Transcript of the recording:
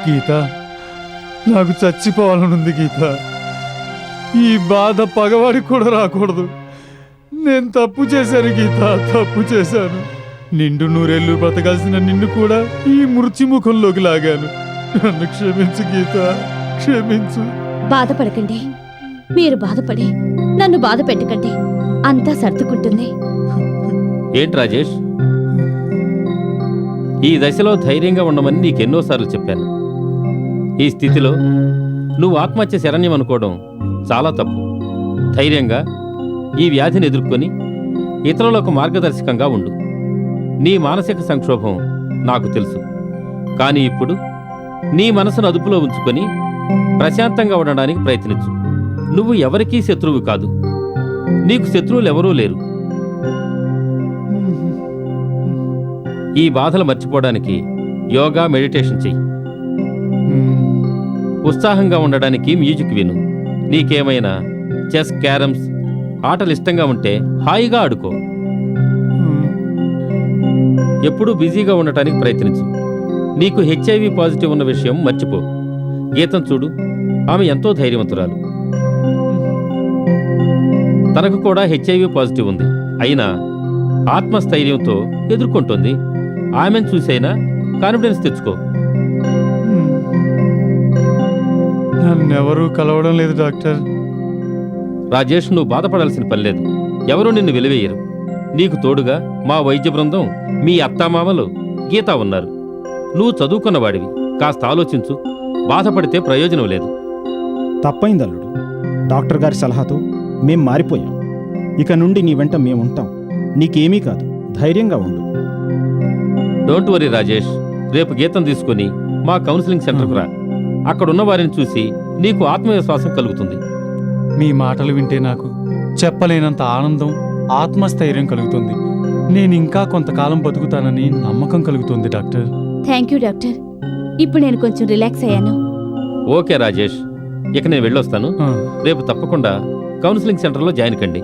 గీత, నాకు చచ్చిపోవాలనుంది గీత. ఈ బాధ పగవాడికి కూడా రాకూడదు. నేను తప్పు చేశాను గీత, తప్పు చేశాను. నిండు నూరేళ్ళు బ్రతకాల్సిన నిన్ను కూడా ఈ మృత్యు ముఖంలోకి లాగాను. నన్ను క్షమించు గీత, క్షమించు. బాధపడకండి. మీరు బాధపడి నన్ను బాధ పెట్టకండి. అంతా సర్దుకుంటుంది. ఏంటి రాజేష్, ఈ దశలో ధైర్యంగా ఉండమని నీకెన్నోసార్లు చెప్పాను. ఈ స్థితిలో నువ్వు ఆత్మహత్య శరణ్యం అనుకోవడం చాలా తప్పు. ధైర్యంగా ఈ వ్యాధిని ఎదుర్కొని ఇతరులకు మార్గదర్శకంగా ఉండు. నీ మానసిక సంక్షోభం నాకు తెలుసు. కానీ ఇప్పుడు నీ మనసును అదుపులో ఉంచుకొని ప్రశాంతంగా ఉండడానికి ప్రయత్నించు. నువ్వు ఎవరికీ శత్రువు కాదు. నీకు శత్రువులు ఎవరూ లేరు. ఈ బాధలు మర్చిపోవడానికి యోగా, మెడిటేషన్ చెయ్యి. ఉత్సాహంగా ఉండడానికి మ్యూజిక్ విను. నీకేమైనా చెస్, క్యారమ్స్ ఆటలు ఇష్టంగా ఉంటే హాయిగా ఆడుకో. ఎప్పుడూ బిజీగా ఉండటానికి ప్రయత్నించు. నీకు HIV పాజిటివ్ ఉన్న విషయం మర్చిపో. గీతం చూడు, ఆమె ఎంతో ధైర్యవంతురాలు. తనకు కూడా HIV పాజిటివ్ ఉంది. అయినా ఆత్మస్థైర్యంతో ఎదుర్కొంటుంది. ఆమెను చూసైనా కాన్ఫిడెన్స్ తెచ్చుకో. నన్నెవరూ కలవడం లేదు డాక్టర్. రాజేష్, నువ్వు బాధపడాల్సిన పని లేదు. ఎవరూ నిన్ను వెలివేయరు. నీకు తోడుగా మా వైద్య బృందం, మీ అత్తామామలు, గీత ఉన్నారు. నువ్వు చదువుకున్నవాడివి. కాస్త ఆలోచించు. బాధపడితే ప్రయోజనం లేదు. తప్పైంది అల్లుడు. డాక్టర్ గారి సలహాతో మేం మారిపోయాం. ఇక నుండి నీ వెంట మేముంటాం. నీకేమీ కాదు, ధైర్యంగా ఉండు. Don't worry Rajesh. రేపు గీతం తీసుకుని మా కౌన్సిలింగ్ సెంటర్కు రా. అక్కడున్న వారిని చూసి నీకు ఆత్మవిశ్వాసం కలుగుతుంది. మీ మాటలు వింటే నాకు చెప్పలేనంత ఆనందం, ఆత్మస్థైర్యం కలుగుతుంది. నేను ఇంకా కొంతకాలం బతుకుతానని నమ్మకం కలుగుతుంది డాక్టర్. Thank you doctor. ఇప్పుడు నేను కొంచెం రిలాక్స్ అయ్యాను. ఓకే రాజేష్, ఇక నేను వెళ్ళొస్తాను. రేపు తప్పకుండా కౌన్సిలింగ్ సెంటర్లో జాయిన్ కండి.